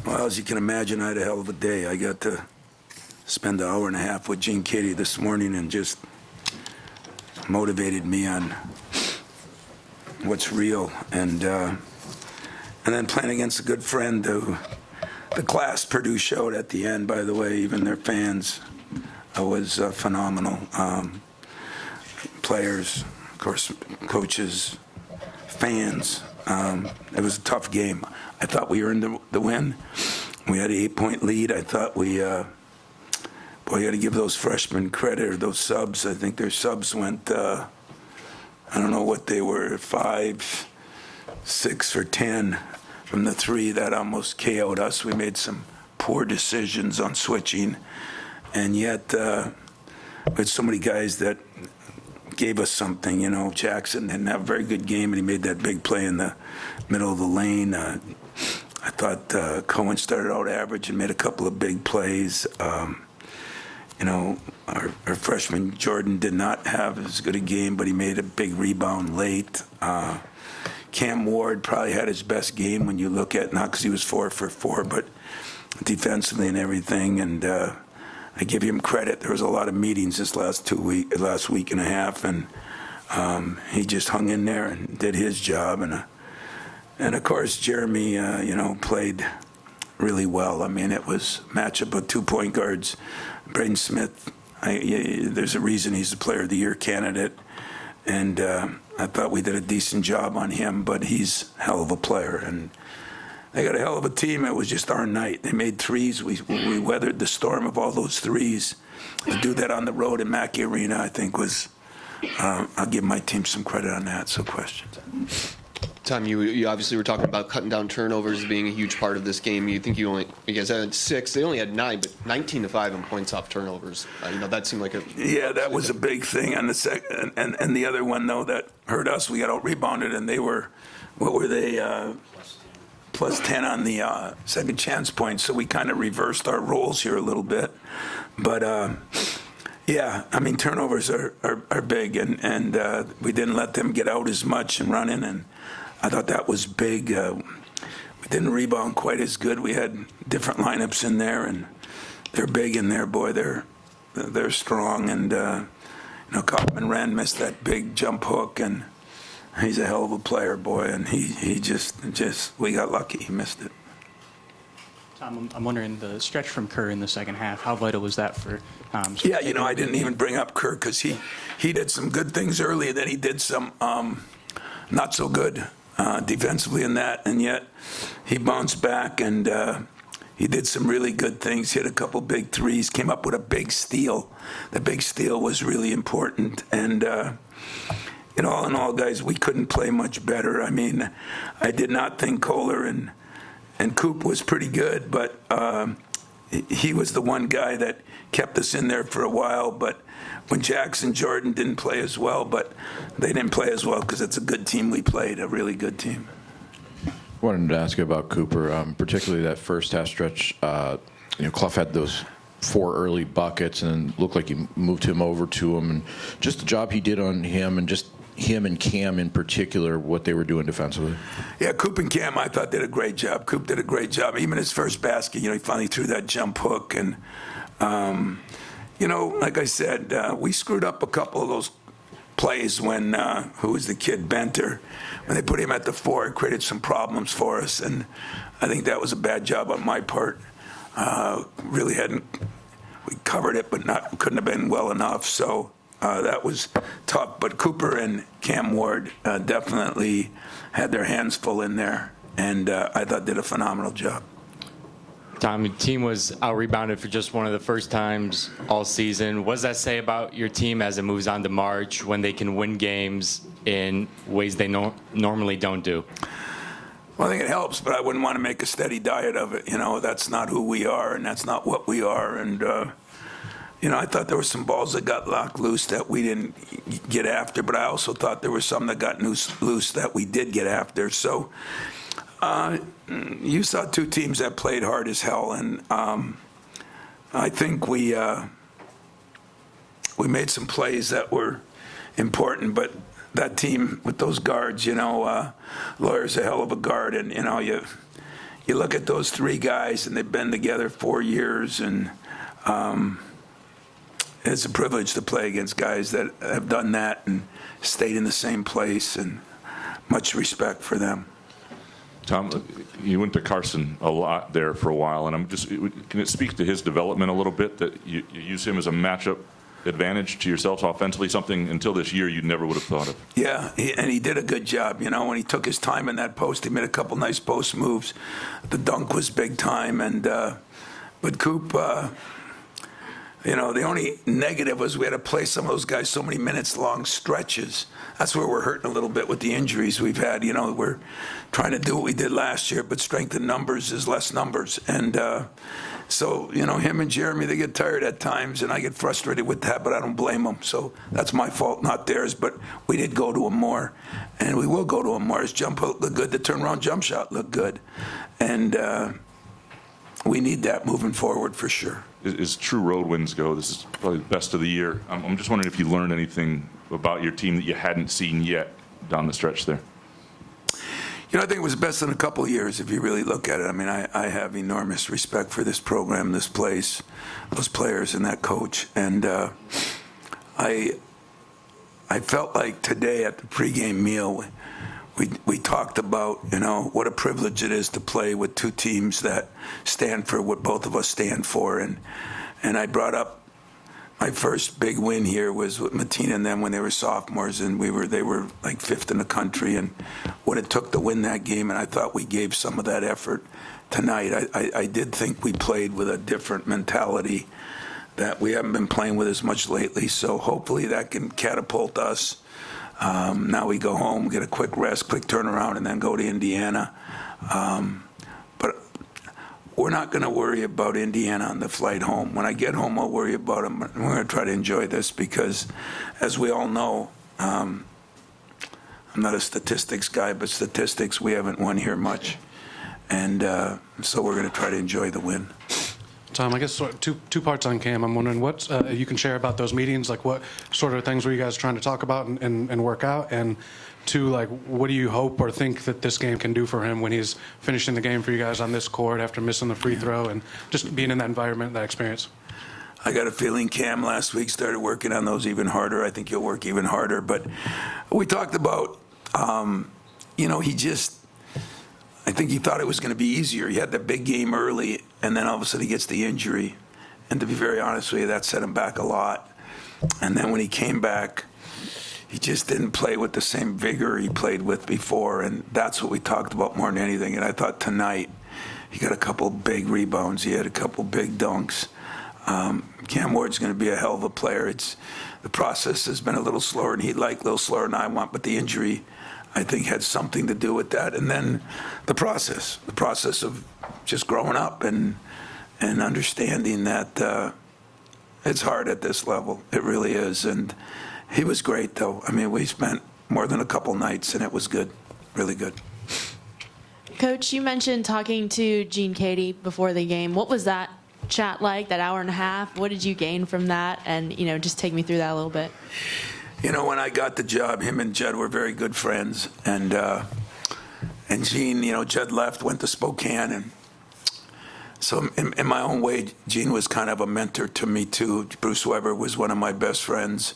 Well, as you can imagine, I had a hell of a day. I got to spend an hour and a half with Jean Katy this morning and just motivated me on what's real. And then playing against a good friend who the class Purdue showed at the end, by the way, even their fans, was phenomenal. Players, of course, coaches, fans. It was a tough game. I thought we earned the win. We had an 8-point lead. I thought we, you got to give those freshmen credit, or those subs. I think their subs went, I don't know what they were, 5, 6, or 10 from the three. That almost KO'd us. We made some poor decisions on switching, and yet we had so many guys that gave us something. You know, Jackson didn't have a very good game, and he made that big play in the middle of the lane. I thought Cohen started out average and made a couple of big plays. You know, our freshman Jordan did not have as good a game, but he made a big rebound late. Cam Ward probably had his best game when you look at, not because he was 4 for 4, but defensively and everything. And I give him credit. There was a lot of meetings this last week and a half, and he just hung in there and did his job. And of course, Jeremy, played really well. I mean, it was a matchup of 2 point guards. Braden Smith, there's a reason he's the Player of the Year candidate, and I thought we did a decent job on him, but he's a hell of a player. And they got a hell of a team. It was just our night. They made threes. We weathered the storm of all those threes. To do that on the road in Mackey Arena, I think was, I'll give my team some credit on that. So questions. Tom, you obviously were talking about cutting down turnovers being a huge part of this game. You think you guys had 6, they only had 9, but 19-5 in points off turnovers. That seemed like a... Yeah, that was a big thing on the second. And the other one, though, that hurt us, we got out-rebounded, and they were, what were they, plus 10 on the second chance points, so we kind of reversed our roles here a little bit. But, yeah, I mean, turnovers are big, and we didn't let them get out as much and run in, and I thought that was big. We didn't rebound quite as good. We had different lineups in there, and they're big in there, boy. They're strong, and Kaufman Wren missed that big jump hook, and he's a hell of a player, boy. And he just we got lucky. He missed it. Tom, I'm wondering, the stretch from Kerr in the second half, how vital was that for Tom? Yeah, I didn't even bring up Kerr because he did some good things early, and then he did some not so good defensively in that, and yet he bounced back, and he did some really good things, hit a couple big threes, came up with a big steal. The big steal was really important, and all in all, guys, we couldn't play much better. I mean, I did not think Kohler and Coop was pretty good, but he was the one guy that kept us in there for a while. But when Jackson Jordan didn't play as well, but they didn't play as well because it's a good team we played, a really good team. I wanted to ask you about Cooper, particularly that first half stretch. Clough had those 4 early buckets and looked like you moved him over to him, and just the job he did on him, and just him and Cam in particular, what they were doing defensively. Yeah, Coop and Cam, I thought, did a great job. Coop did a great job. Even his first basket, he finally threw that jump hook. And, like I said, we screwed up a couple of those plays when, who was the kid, Benter, when they put him at the 4, it created some problems for us. And I think that was a bad job on my part. We covered it, but couldn't have been well enough. So that was tough. But Cooper and Cam Ward definitely had their hands full in there, and I thought did a phenomenal job. Tom, your team was out-rebounded for just one of the first times all season. What does that say about your team as it moves on to March, when they can win games in ways they normally don't do? Well, I think it helps, but I wouldn't want to make a steady diet of it. That's not who we are, and that's not what we are. And, I thought there were some balls that got locked loose that we didn't get after, but I also thought there were some that got loose that we did get after. So you saw 2 teams that played hard as hell, and I think we made some plays that were important, but that team with those guards, Lawyer's a hell of a guard, and you look at those three guys, and they've been together 4 years, and it's a privilege to play against guys that have done that and stayed in the same place, and much respect for them. Tom, you went to Carson a lot there for a while, and can it speak to his development a little bit, that you use him as a matchup advantage to yourselves offensively, something until this year you never would have thought of? Yeah, and he did a good job. When he took his time in that post, he made a couple nice post moves. The dunk was big time, but Coop, the only negative was we had to play some of those guys so many minutes, long stretches. That's where we're hurting a little bit with the injuries we've had. We're trying to do what we did last year, but strength in numbers is less numbers. And so, him and Jeremy, they get tired at times, and I get frustrated with that, but I don't blame them. So that's my fault, not theirs. But we did go to him more, and we will go to him more. His jump hook looked good. The turnaround jump shot looked good. And we need that moving forward for sure. As true road wins go, this is probably the best of the year. I'm just wondering if you learned anything about your team that you hadn't seen yet down the stretch there. I think it was best in a couple of years if you really look at it. I mean, I have enormous respect for this program, this place, those players, and that coach. And I felt like today at the pregame meal, we talked about, what a privilege it is to play with two teams that stand for what both of us stand for. And I brought up my first big win here was with Matina and them when they were sophomores, and they were like fifth in the country, and what it took to win that game. And I thought we gave some of that effort tonight. I did think we played with a different mentality that we haven't been playing with as much lately. So hopefully that can catapult us. Now we go home, get a quick rest, quick turnaround, and then go to Indiana. But we're not going to worry about Indiana on the flight home. When I get home, I'll worry about them. We're going to try to enjoy this because, as we all know, I'm not a statistics guy, but statistics, we haven't won here much. And so we're going to try to enjoy the win. Tom, I guess two parts on Cam. I'm wondering what you can share about those meetings, like what sort of things were you guys trying to talk about and work out? And two, like what do you hope or think that this game can do for him when he's finishing the game for you guys on this court after missing the free throw and just being in that environment, that experience? I got a feeling Cam last week started working on those even harder. I think he'll work even harder. But we talked about, I think he thought it was going to be easier. He had that big game early, and then all of a sudden he gets the injury. And to be very honest with you, that set him back a lot. And then when he came back, he just didn't play with the same vigor he played with before, and that's what we talked about more than anything. And I thought tonight he got a couple big rebounds. He had a couple big dunks. Cam Ward's going to be a hell of a player. The process has been a little slower, and he'd like a little slower than I want, but the injury, I think, had something to do with that. And then the process of just growing up and understanding that it's hard at this level. It really is. And he was great, though. I mean, we spent more than a couple nights, and it was good, really good. Coach, you mentioned talking to Jean Katy before the game. What was that chat like, that hour and a half? What did you gain from that? And, just take me through that a little bit. When I got the job, him and Judd were very good friends. And Jean, Judd left, went to Spokane. And so in my own way, Jean was kind of a mentor to me, too. Bruce Weber was one of my best friends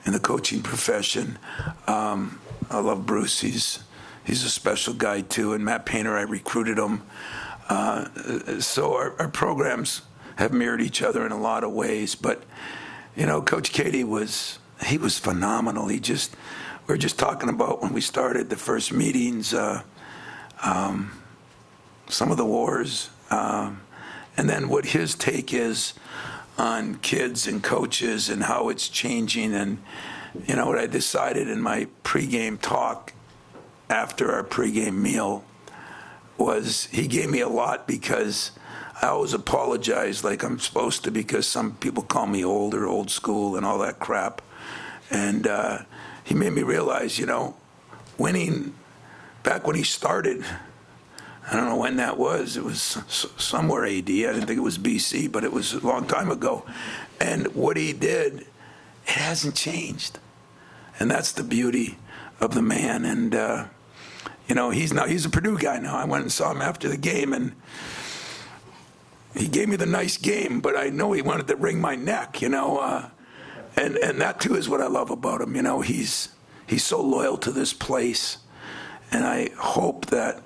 in the coaching profession. I love Bruce. He's a special guy, too. And Matt Painter, I recruited him. So our programs have mirrored each other in a lot of ways. But, Coach Katy was phenomenal. We were just talking about when we started the first meetings, some of the wars, and then what his take is on kids and coaches and how it's changing. And, what I decided in my pregame talk after our pregame meal was he gave me a lot because I always apologize like I'm supposed to because some people call me old or old school and all that crap. And he made me realize, winning back when he started, I don't know when that was. It was somewhere AD. I didn't think it was BC, but it was a long time ago. And what he did, it hasn't changed. And that's the beauty of the man. And, he's a Purdue guy now. I went and saw him after the game, and he gave me the nice game, but I know he wanted to wring my neck, and that too is what I love about him. He's so loyal to this place, and I hope that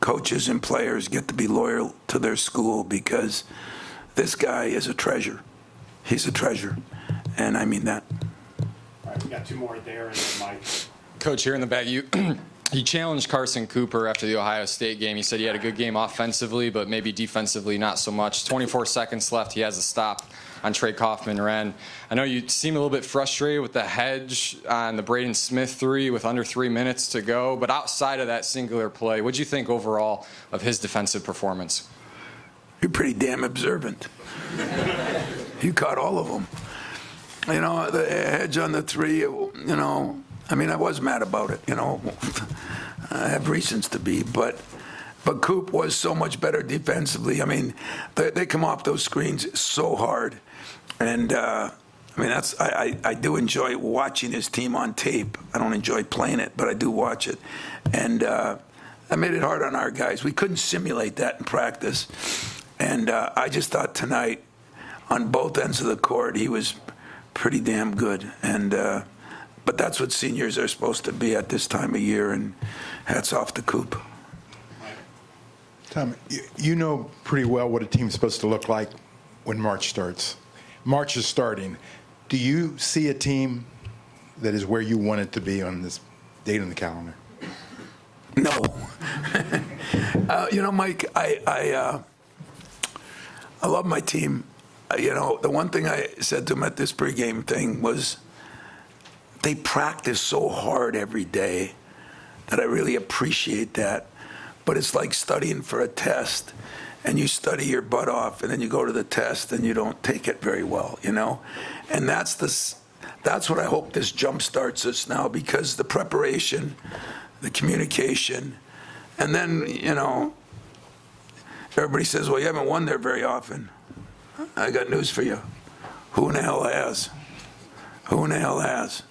coaches and players get to be loyal to their school, because this guy is a treasure. He's a treasure, and I mean that. All right, we got two more there, and then Mike. Coach, here in the back, you challenged Carson Cooper after the Ohio State game. You said he had a good game offensively, but maybe defensively not so much. 24 seconds left. He has a stop on Trey Kaufman-Renn. I know you seem a little bit frustrated with the hedge on the Braden Smith three with under 3 minutes to go, but outside of that singular play, what do you think overall of his defensive performance? You're pretty damn observant. You caught all of them. The hedge on the three, I was mad about it, I have reasons to be, but Coop was so much better defensively. They come off those screens so hard, and I do enjoy watching his team on tape. I don't enjoy playing it, but I do watch it, and that made it hard on our guys. We couldn't simulate that in practice, and I just thought tonight, on both ends of the court, he was pretty damn good, and. But that's what seniors are supposed to be at this time of year, and hats off to Coop. Tom, you know pretty well what a team's supposed to look like when March starts. March is starting. Do you see a team that is where you want it to be on this date on the calendar? No. Mike, I love my team. The one thing I said to him at this pregame thing was, they practice so hard every day that I really appreciate that. But it's like studying for a test, and you study your butt off, and then you go to the test and you don't take it very well, And that's what I hope this jump starts us now, because the preparation, the communication, and then, everybody says, well, you haven't won there very often. I got news for you. Who in the hell has? Who in the hell has?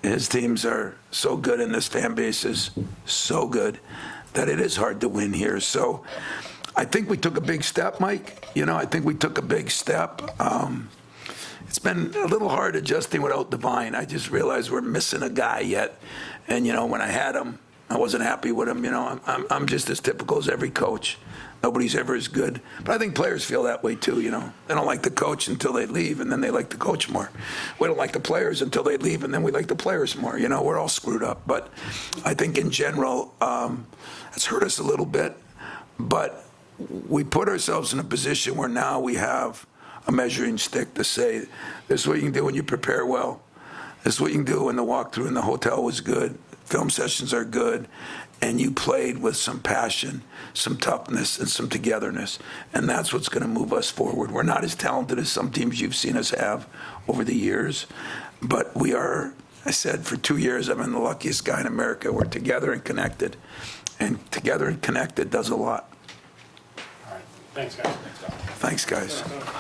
His teams are so good, and this fan base is so good that it is hard to win here. So I think we took a big step, Mike. I think we took a big step. It's been a little hard adjusting without Divine. I just realized we're missing a guy yet. And, when I had him, I wasn't happy with him. I'm just as typical as every coach. Nobody's ever as good. But I think players feel that way too, They don't like the coach until they leave, and then they like the coach more. We don't like the players until they leave, and then we like the players more. We're all screwed up. But I think in general, it's hurt us a little bit. But we put ourselves in a position where now we have a measuring stick to say, this is what you can do when you prepare well. This is what you can do when the walkthrough in the hotel was good. Film sessions are good. And you played with some passion, some toughness, and some togetherness. And that's what's going to move us forward. We're not as talented as some teams you've seen us have over the years. But we are, I said, for 2 years, I've been the luckiest guy in America. We're together and connected. And together and connected does a lot. All right. Thanks, guys. Thanks, guys.